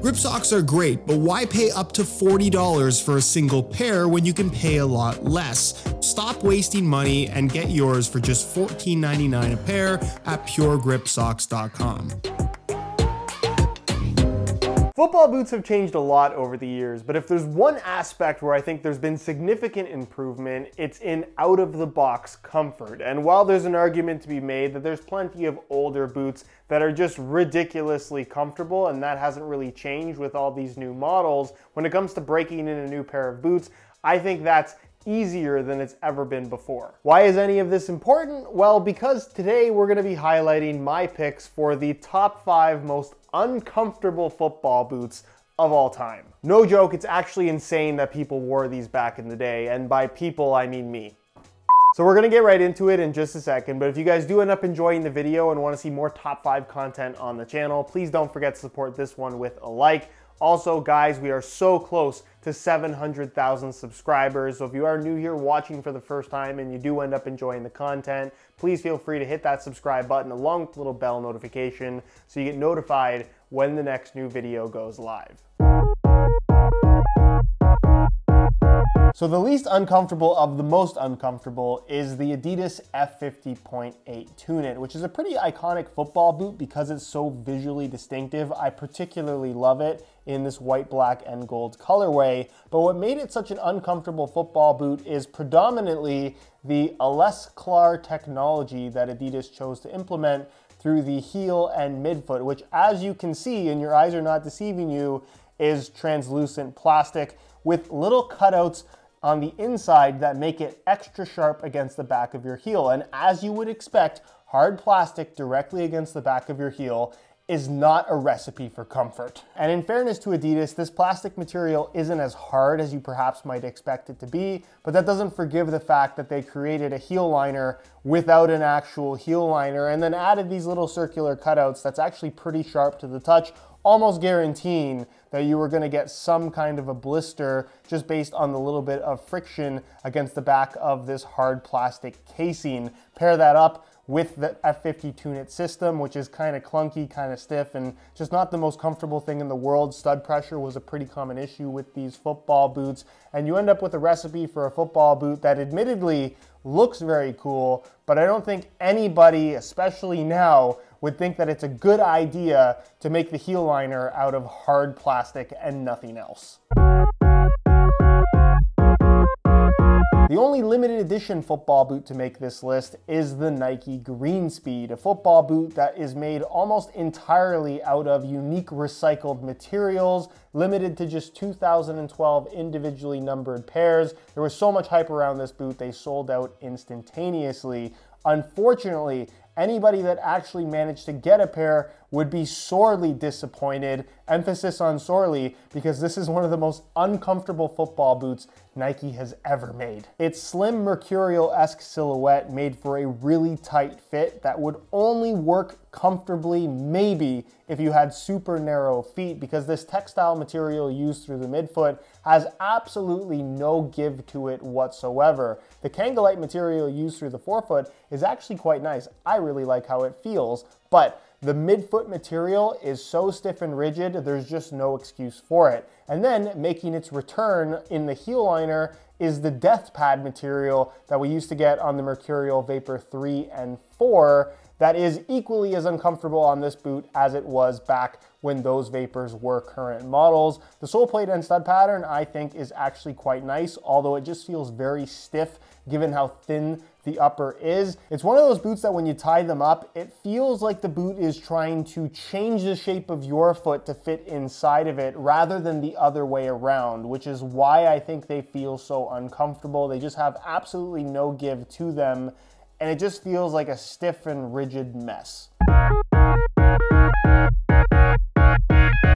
Grip socks are great, but why pay up to $40 for a single pair when you can pay a lot less? Stop wasting money and get yours for just $14.99 a pair at puregripsocks.com. Football boots have changed a lot over the years, but if there's one aspect where I think there's been significant improvement, it's in out-of-the-box comfort. And while there's an argument to be made that there's plenty of older boots that are just ridiculously comfortable, and that hasn't really changed with all these new models, when it comes to breaking in a new pair of boots, I think that's easier than it's ever been before. Why is any of this important? Well, because today we're going to be highlighting my picks for the top 5 most uncomfortable football boots of all time. No joke, it's actually insane that people wore these back in the day, and by people I mean me. So we're gonna get right into it in just a second, but if you guys do end up enjoying the video and want to see more top 5 content on the channel, please don't forget to support this one with a like. Also, guys, we are so close to 700,000 subscribers, so if you are new here watching for the first time and you do end up enjoying the content, please feel free to hit that subscribe button along with the little bell notification so you get notified when the next new video goes live. So the least uncomfortable of the most uncomfortable is the Adidas F50.8 Tune-It, which is a pretty iconic football boot because it's so visually distinctive. I particularly love it in this white, black, and gold colorway. But what made it such an uncomfortable football boot is predominantly the Alesclar technology that Adidas chose to implement through the heel and midfoot, which, as you can see, and your eyes are not deceiving you, is translucent plastic with little cutouts on the inside that make it extra sharp against the back of your heel. And as you would expect, hard plastic directly against the back of your heel is not a recipe for comfort. And in fairness to Adidas, this plastic material isn't as hard as you perhaps might expect it to be, but that doesn't forgive the fact that they created a heel liner without an actual heel liner and then added these little circular cutouts that's actually pretty sharp to the touch, almost guaranteeing that you were going to get some kind of a blister just based on the little bit of friction against the back of this hard plastic casing. Pair that up with the F50 Tune-It system, which is kind of clunky, kind of stiff, and just not the most comfortable thing in the world. Stud pressure was a pretty common issue with these football boots, and you end up with a recipe for a football boot that admittedly looks very cool, but I don't think anybody, especially now, would think that it's a good idea to make the heel liner out of hard plastic and nothing else. The only limited edition football boot to make this list is the Nike Greenspeed, a football boot that is made almost entirely out of unique recycled materials, limited to just 2012 individually numbered pairs. There was so much hype around this boot, they sold out instantaneously. Unfortunately, anybody that actually managed to get a pair would be sorely disappointed, emphasis on sorely, because this is one of the most uncomfortable football boots Nike has ever made. Its slim mercurial-esque silhouette made for a really tight fit that would only work comfortably maybe if you had super narrow feet, because this textile material used through the midfoot has absolutely no give to it whatsoever. The Kangolite material used through the forefoot is actually quite nice. I really like how it feels, but the midfoot material is so stiff and rigid, there's just no excuse for it. And then making its return in the heel liner is the death pad material that we used to get on the Mercurial Vapor 3 and 4 that is equally as uncomfortable on this boot as it was back when those Vapors were current models. The sole plate and stud pattern I think is actually quite nice, although it just feels very stiff given how thin the upper is. It's one of those boots that when you tie them up, it feels like the boot is trying to change the shape of your foot to fit inside of it rather than the other way around, which is why I think they feel so uncomfortable. They just have absolutely no give to them, and it just feels like a stiff and rigid mess.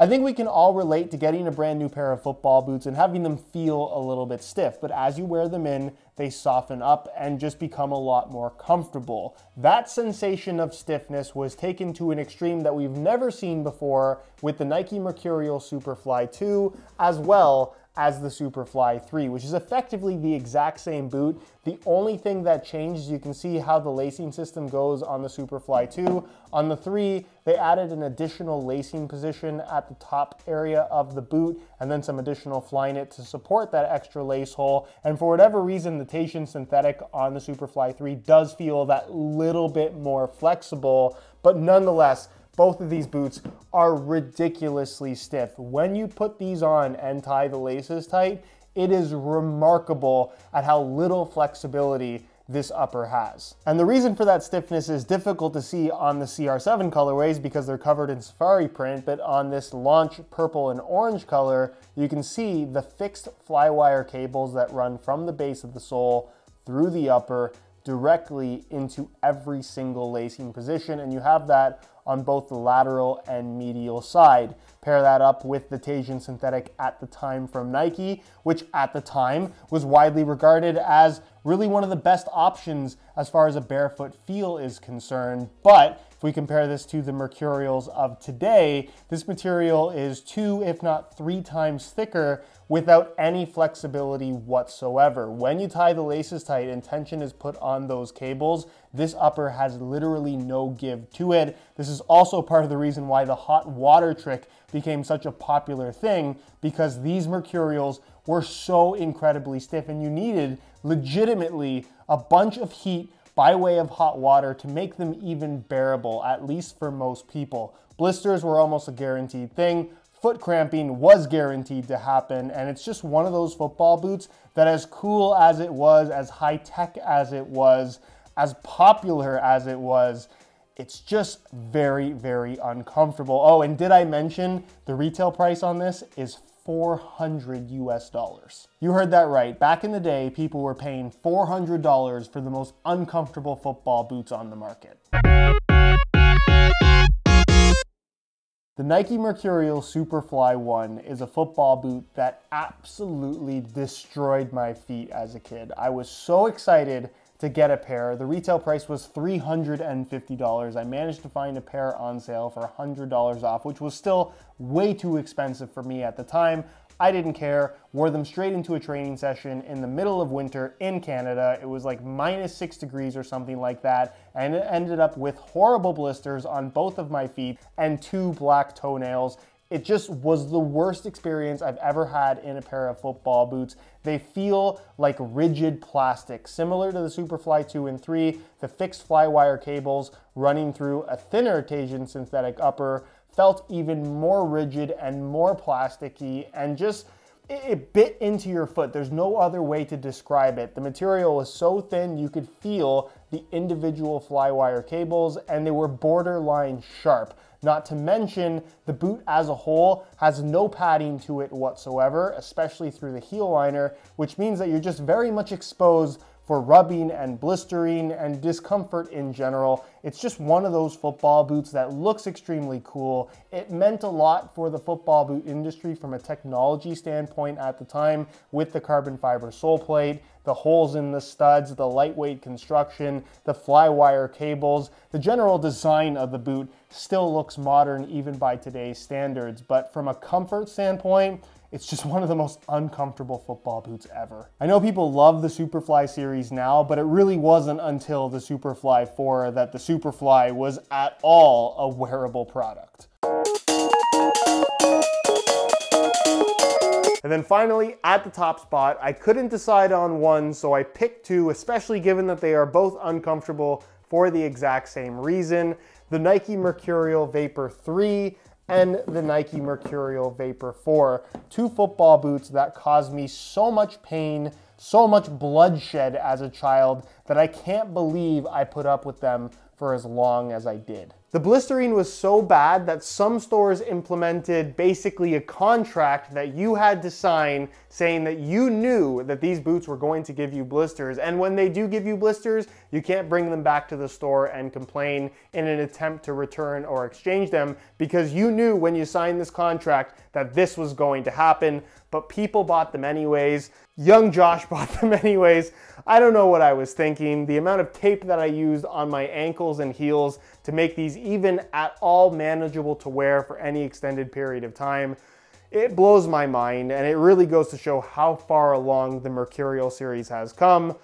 I think we can all relate to getting a brand new pair of football boots and having them feel a little bit stiff, but as you wear them in, they soften up and just become a lot more comfortable. That sensation of stiffness was taken to an extreme that we've never seen before with the Nike Mercurial Superfly 2, as well as the Superfly 3, which is effectively the exact same boot. The only thing that changed, you can see how the lacing system goes on the Superfly 2. On the 3, they added an additional lacing position at the top area of the boot and then some additional Flyknit to support that extra lace hole. And for whatever reason, the Tahitian synthetic on the Superfly 3 does feel that little bit more flexible, but nonetheless, both of these boots are ridiculously stiff. When you put these on and tie the laces tight, it is remarkable at how little flexibility this upper has. And the reason for that stiffness is difficult to see on the CR7 colorways because they're covered in safari print, but on this launch purple and orange color, you can see the fixed flywire cables that run from the base of the sole through the upper directly into every single lacing position, and you have that on both the lateral and medial side. Pair that up with the Tahitian synthetic at the time from Nike, which at the time was widely regarded as really one of the best options as far as a barefoot feel is concerned. But if we compare this to the Mercurials of today, this material is 2, if not 3 times thicker without any flexibility whatsoever. When you tie the laces tight and tension is put on those cables, this upper has literally no give to it. This is also part of the reason why the hot water trick became such a popular thing, because these Mercurials were so incredibly stiff and you needed legitimately a bunch of heat by way of hot water to make them even bearable, at least for most people. Blisters were almost a guaranteed thing. Foot cramping was guaranteed to happen, and it's just one of those football boots that, as cool as it was, as high-tech as it was, as popular as it was, it's just very, very uncomfortable. Oh, and did I mention the retail price on this is $400 US. You heard that right. Back in the day, people were paying $400 for the most uncomfortable football boots on the market. The Nike Mercurial Superfly 1 is a football boot that absolutely destroyed my feet as a kid. I was so excited to get a pair. The retail price was $350. I managed to find a pair on sale for $100 off, which was still way too expensive for me at the time. I didn't care, wore them straight into a training session in the middle of winter in Canada. It was like -6 degrees or something like that, and it ended up with horrible blisters on both of my feet and 2 black toenails. It just was the worst experience I've ever had in a pair of football boots. They feel like rigid plastic, similar to the Superfly 2 and 3. The fixed flywire cables running through a thinner Tahitian synthetic upper felt even more rigid and more plasticky, and just it bit into your foot. There's no other way to describe it. The material was so thin you could feel the individual flywire cables, and they were borderline sharp. Not to mention, the boot as a whole has no padding to it whatsoever, especially through the heel liner, which means that you're just very much exposed for rubbing and blistering and discomfort in general. It's just one of those football boots that looks extremely cool. It meant a lot for the football boot industry from a technology standpoint at the time, with the carbon fiber sole plate, the holes in the studs, the lightweight construction, the flywire cables. The general design of the boot still looks modern even by today's standards, but from a comfort standpoint, it's just one of the most uncomfortable football boots ever. I know people love the Superfly series now, but it really wasn't until the Superfly 4 that the Superfly was at all a wearable product. And then finally, at the top spot, I couldn't decide on one, so I picked 2, especially given that they are both uncomfortable for the exact same reason. The Nike Mercurial Vapor 3 and the Nike Mercurial Vapor 4. 2 football boots that caused me so much pain, so much bloodshed as a child, that I can't believe I put up with them for as long as I did. The blistering was so bad that some stores implemented basically a contract that you had to sign saying that you knew that these boots were going to give you blisters, and when they do give you blisters, you can't bring them back to the store and complain in an attempt to return or exchange them, because you knew when you signed this contract that this was going to happen. But people bought them anyways. Young Josh bought them anyways. I don't know what I was thinking. The amount of tape that I used on my ankles and heels to make these even at all manageable to wear for any extended period of time, It blows my mind, and it really goes to show how far along the Mercurial series has come,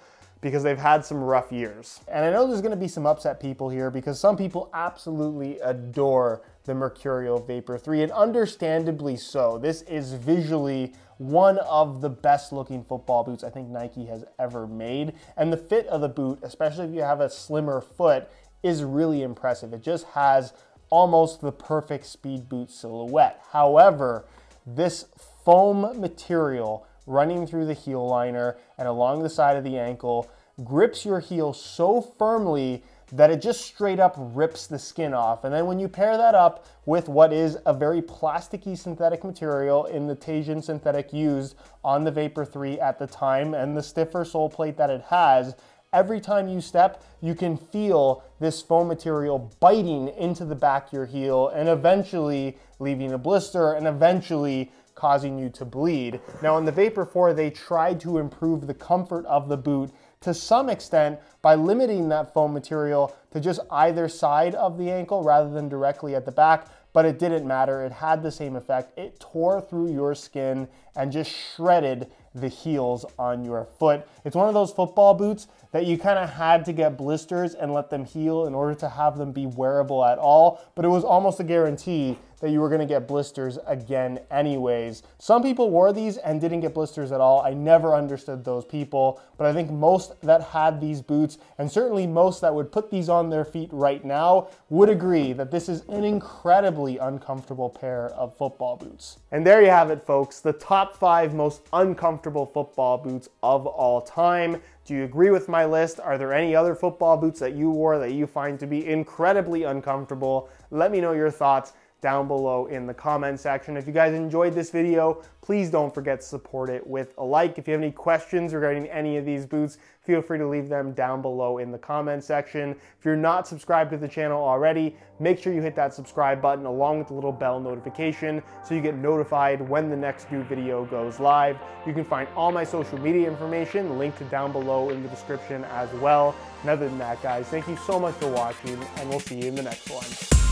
because they've had some rough years. And I know there's gonna be some upset people here, because some people absolutely adore the Mercurial Vapor 3, and understandably so. This is visually one of the best looking football boots I think Nike has ever made. And the fit of the boot, especially if you have a slimmer foot, is really impressive. It just has almost the perfect speed boot silhouette. However, this foam material running through the heel liner and along the side of the ankle grips your heel so firmly that it just straight up rips the skin off. And then when you pair that up with what is a very plasticky synthetic material in the Teijin synthetic used on the Vapor 3 at the time, and the stiffer sole plate that it has, every time you step, you can feel this foam material biting into the back of your heel and eventually leaving a blister and eventually causing you to bleed. Now on the Vapor 4, they tried to improve the comfort of the boot to some extent by limiting that foam material to just either side of the ankle rather than directly at the back, but it didn't matter. It had the same effect. It tore through your skin and just shredded the heels on your foot. It's one of those football boots that you kind of had to get blisters and let them heal in order to have them be wearable at all, but it was almost a guarantee that you were going to get blisters again anyways. Some people wore these and didn't get blisters at all. I never understood those people, but I think most that had these boots, and certainly most that would put these on their feet right now, would agree that this is an incredibly uncomfortable pair of football boots. And there you have it, folks, the top 5 most uncomfortable football boots of all time. Do you agree with my list? Are there any other football boots that you wore that you find to be incredibly uncomfortable? Let me know your thoughts down below in the comment section. If you guys enjoyed this video, please don't forget to support it with a like. If you have any questions regarding any of these boots, feel free to leave them down below in the comment section. If you're not subscribed to the channel already, make sure you hit that subscribe button along with the little bell notification so you get notified when the next new video goes live. You can find all my social media information linked down below in the description as well. And other than that, guys, thank you so much for watching, and we'll see you in the next one.